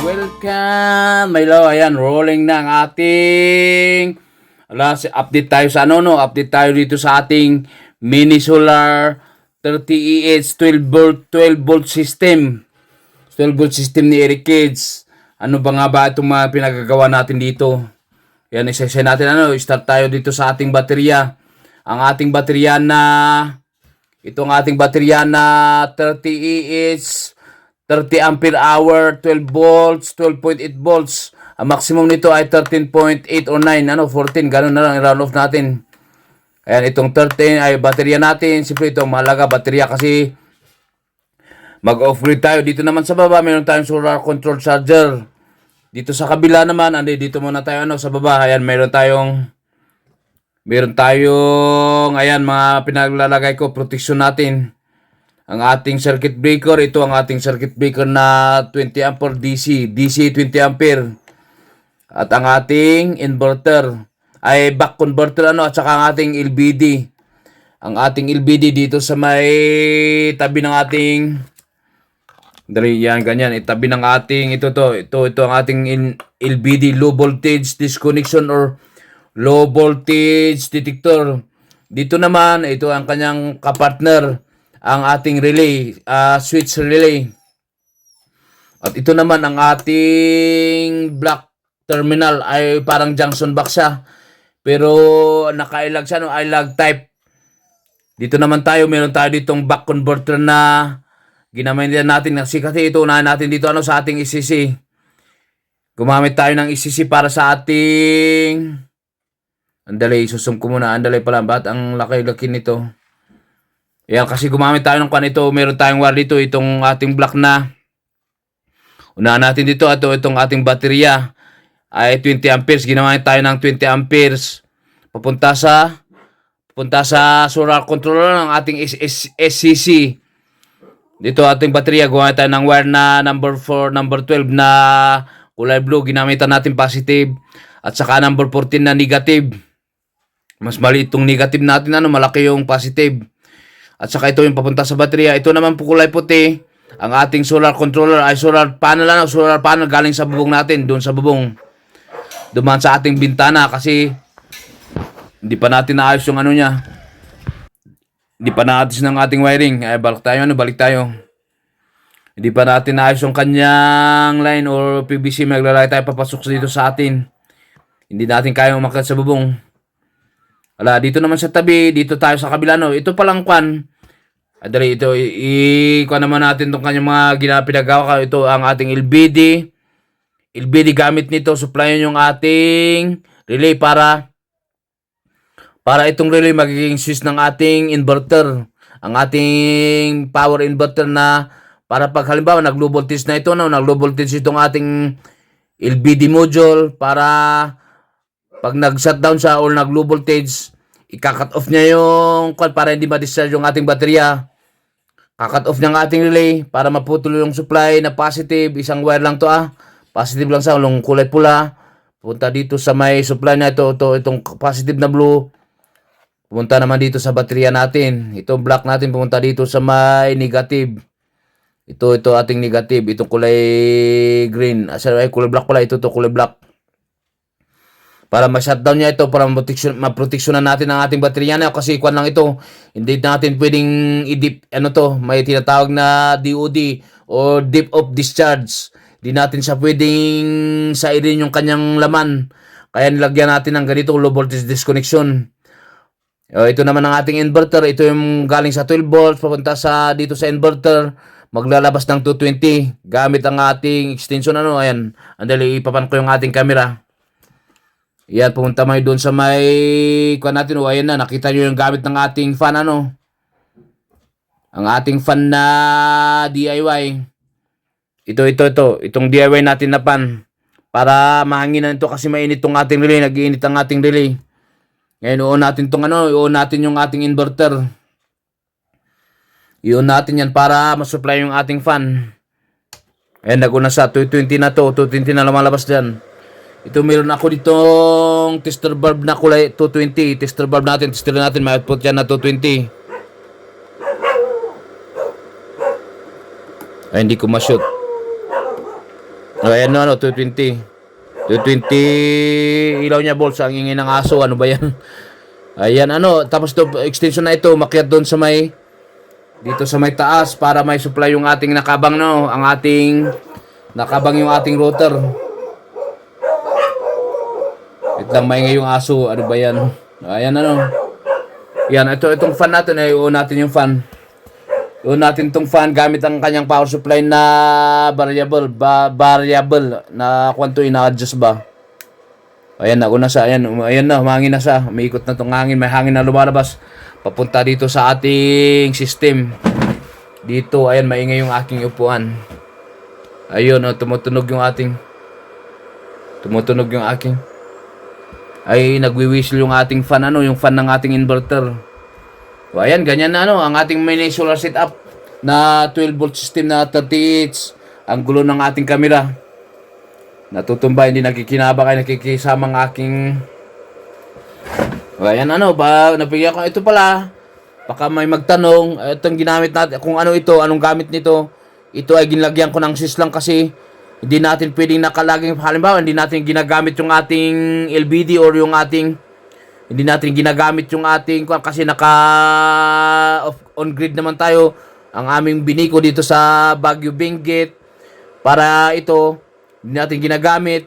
Welcome, Milo. Ayan, rolling na ang ating update tayo sa update tayo dito sa ating mini solar 30 EH 12 volt system. 12 volt system ni Eric Kids. Ano ba nga ba itong mga pinagagawa natin dito? Yan, isa-isa natin start tayo dito sa ating baterya. Ang ating baterya na itong ating baterya na 30 EH 30 ampere hour, 12 volts, 12.8 volts. Ang maximum nito ay 13.8 or 9, 14, ganun na lang i-round off natin. Ayan, itong 13 ay baterya natin. Siyempre itong mahalaga baterya kasi mag-off grid tayo. Dito naman sa baba, mayroon tayong solar control charger. Dito sa kabila naman, dito muna tayo sa baba. Ayan, mayroon tayong ayan, mga pinaglalagay ko, protection natin. Ang ating circuit breaker, ito ang ating circuit breaker na 20 ampere DC 20 ampere. At ang ating inverter ay back converter at saka ang ating LBD. Ang ating LBD dito sa may tabi ng ating ganyan, itabi ng ating ito ang ating LBD, low voltage disconnection or low voltage detector. Dito naman, ito ang kanyang kapartner, ang ating relay, switch relay. At ito naman ang ating black terminal, ay parang junction box siya. Pero naka-ilag siya, ilag type. Dito naman tayo, meron tayo ditong back converter na ginamitan natin. Kasi ito unahin natin dito sa ating ECC. Gumamit tayo ng ECC para sa ating andali, susum ko muna. Andali pala, ba't ang laki-laki nito? Ayan, kasi gumamit tayo ng ito. Meron tayong wire dito. Itong ating block na. Unahan natin dito. Itong ating baterya ay 20 amperes. Ginamit tayo ng 20 amperes. Papunta sa solar controller ng ating SCC. Dito ating baterya. Gumamit tayo ng wire na number 4, number 12 na kulay blue. Ginamitan natin positive. At saka number 14 na negative. Mas maliit itong negative natin. Malaki yung positive. At saka ito yung papunta sa baterya. Ito naman po kulay puti. Ang ating solar controller ay solar panel. Solar panel galing sa bubong natin. Doon sa bubong. Dumaan sa ating bintana kasi hindi pa natin naayos yung niya. Hindi pa naayos ng ating wiring. Ay balik tayo. Hindi pa natin naayos yung kanyang line or PVC. Maglalagay tayo papasok dito sa atin. Hindi natin kayang umakyat sa bubong. Wala, dito naman sa tabi. Dito tayo sa kabila. Ito palang dali, ito, i-kuha naman natin itong kanyang mga pinagawa. Ito ang ating LBD. LBD gamit nito, supplyan yung ating relay para itong relay magiging switch ng ating inverter. Ang ating power inverter na para pag halimbawa nag-low voltage na ito, nag-low voltage itong ating LBD module para pag nag-shutdown siya or nag-low voltage, i-cut off niya yung para hindi ma-discharge yung ating baterya. Kakat off niya ang ating relay para maputol yung supply na positive. Isang wire lang to Positive lang sa kulay pula. Punta dito sa may supply na itong positive na blue. Pumunta naman dito sa baterya natin. Itong black natin pumunta dito sa may negative. Ito ating negative. Itong kulay green. Kulay black pala. Ito kulay black. Para ma-shutdown niya ito, para ma-proteksyonan natin ang ating baterya na kasi kwan lang ito. Hindi natin pwedeng i-dip, may tinatawag na DOD o dip of discharge. Hindi natin siya pwedeng sairin yung kanyang laman. Kaya nilagyan natin ng ganito, low voltage disconnection. Ito naman ang ating inverter. Ito yung galing sa 12 volts, papunta dito sa inverter. Maglalabas ng 220 gamit ang ating extension. Ayan, andali, ipapan ko yung ating camera. Yan, pumunta may doon sa may kuha natin. Ayan na, nakita nyo yung gamit ng ating fan. Ang ating fan na DIY. Itong DIY natin na fan. Para mahanginan ito kasi mainit itong ating relay. Nag-iinit ang ating relay. Ngayon, uon natin yung ating inverter. Iyon natin yan para masupply yung ating fan. Ayan, nag-una sa 220 na to. 220 na lumalabas dyan. Ito meron ako ditong tester valve na kulay 220. Tester valve natin, tester natin, may output yan na 220. Ay, hindi ko ma-shoot. Ayan na, 220. 220 ilaw niya volts. Ang ingay ng aso, ano ba yan? Ayan, tapos to extension na ito, makyat doon sa may, dito sa may taas, para may supply yung ating nakabang, ang ating nakabang yung ating router. Wait lang, maingay yung aso, ano ba yan? Ayan, yan, itong fan natin, ay uun natin yung fan. Uun natin itong fan gamit ang kanyang power supply na variable na kwanto ina-adjust ba. Ayan na, una sa, ayan na, humangin na siya. Umiikot na itong hangin, may hangin na lumalabas papunta dito sa ating system. Dito, ayan, maingay yung aking upuan. Ayun, tumutunog yung aking ay nagwi-whistle yung ating fan, yung fan ng ating inverter. O ayan, ganyan na ang ating mini solar setup na 12 volt system na 30Hz. Ang gulo ng ating camera. Natutumba, hindi nakikinabang, ay nakikisama ang aking. O ayan, nabigyan ko ito pala. Baka may magtanong, itong ginamit natin, kung ano ito, anong gamit nito. Ito ay ginlagyan ko ng switch lang kasi hindi natin pwedeng nakalaging, halimbawa, hindi natin ginagamit yung ating LBD or yung ating, hindi natin ginagamit yung ating, kasi on grid naman tayo, ang aming biniko dito sa Baguio Benguet, para ito, hindi natin ginagamit.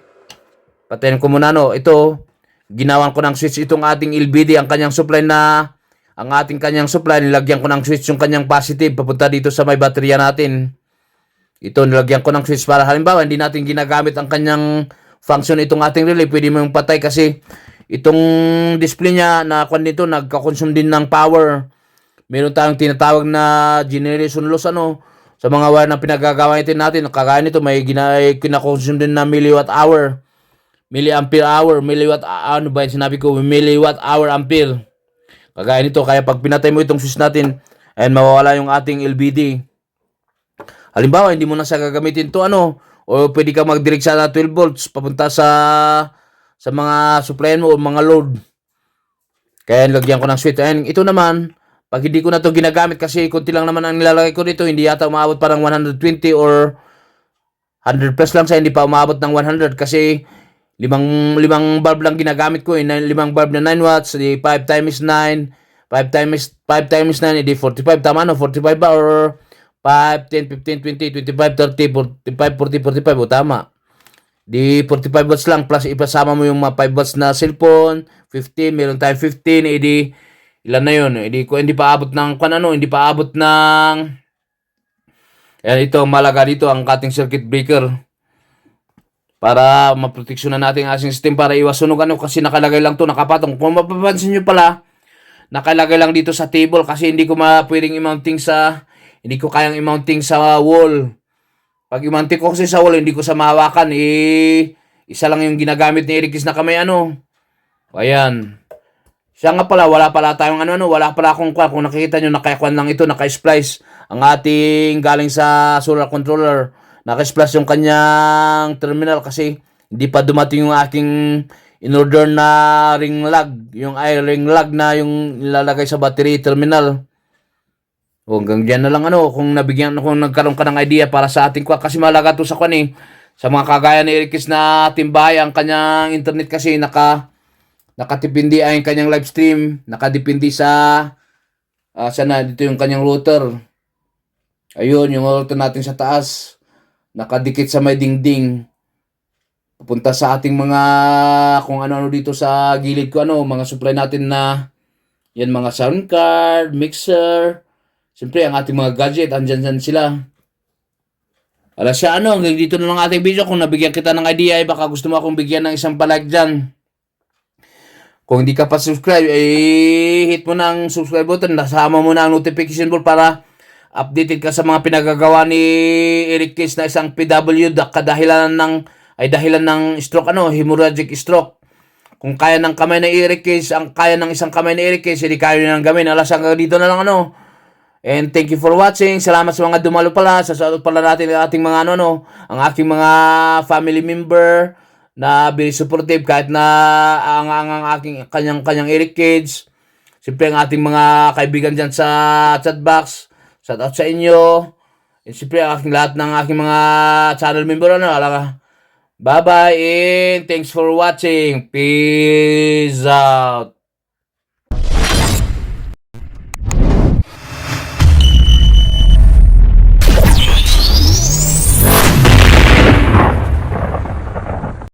Patayin ko muna, ito, ginawan ko ng switch itong ating LBD, ang kanyang supply ang ating kanyang supply, nilagyan ko ng switch yung kanyang positive, papunta dito sa may baterya natin. Ito, nilagyan ko ng switch para halimbawa, hindi natin ginagamit ang kanyang function itong ating relay, pwede mo yung patay kasi itong display niya na nito, nagka-consume din ng power. Meron tayong tinatawag na generation loss, sa mga wire na pinagagawa natin, kagaya nito, may kina-consume din na milliwatt hour. Milliampere hour, ano ba yung sinabi ko? Milliwatt hour ampere. Kagaya nito, kaya pag pinatay mo itong switch natin, ayan, mawawala yung ating LBD. Halimbawa, hindi mo na siya gagamitin to, o pwede ka mag-direct sa 12 volts papunta sa mga supplyan mo o mga load. Kaya nilagyan ko ng switch. Ayan, ito naman, pag hindi ko na to ginagamit kasi konti lang naman ang nilalagay ko dito, hindi yata umabot parang 120 or 100 plus lang sa, hindi pa umabot ng 100 kasi limang bulb lang ginagamit ko, limang bulb na 9 watts, 5 times 9, 5 times 9, edi 45, tama 45 ba, or 5, 10, 15, 20, 25, 30, 45, 40, 45, o tama. Di 45 watts lang, plus ipasama mo yung mga 5 watts na cellphone, 15, meron tayong 15, edi ilan na yun, edi hindi pa abot ng, hindi pa abot ng, ayan, ito, malaga dito, ang ating circuit breaker. Para maproteksyonan natin ang ating system para iwas sunog, kasi nakalagay lang to, nakapatong. Kung mapapansin nyo pala, nakalagay lang dito sa table kasi hindi ko pwedeng hindi ko kayang i-mounting sa wall. Pag i-mounting ko kasi sa wall, hindi ko sa mahawakan. Isa lang yung ginagamit ni Erikis na kamay, Ayan. Siya nga pala, wala pala tayong wala pala akong kung nakikita nyo, naka-kwan lang ito, naka-splice. Ang ating galing sa solar controller. Naka-splice yung kanyang terminal kasi hindi pa dumating yung aking in-order na ring lag na yung nilalagay sa battery terminal. O hanggang dyan na lang kung nagkaroon ka ng idea para sa ating kasi malaga to sa sa mga kagaya ni Erikis na timbay, ang kanyang internet kasi nakatipindi ay kanyang live stream, nakadepende sa dito yung kanyang router. Ayun, yung router natin sa taas, nakadikit sa may dingding. Pupunta sa ating mga kung ano dito sa gilid ko, mga supply natin na yan, mga sound card, mixer. Siyempre, ang ating mga gadget, andyan sila. Alas siya, hanggang dito na lang ating video. Kung nabigyan kita ng idea, baka gusto mo akong bigyan ng isang palike dyan. Kung hindi ka pa subscribe, hit mo na ang subscribe button. Nasama mo na ang notification bell para updated ka sa mga pinagagawa ni Eric Case na isang PW dahilan ng stroke, hemorrhagic stroke. Kung kaya ng kamay na Eric Case, ang kaya ng isang kamay na Eric Case, hindi kaya nang gawin. Alas hanggang dito na lang, And thank you for watching. Salamat sa mga dumalo pala. Sasagot pala natin ang ating mga ang aking mga family member, na very supportive kahit na ang aking kanyang Eric Kids. Siyempre ang ating mga kaibigan dyan sa chat box. Shout out sa inyo. And siyempre ang aking lahat ng aking mga channel member bye bye and thanks for watching. Peace out.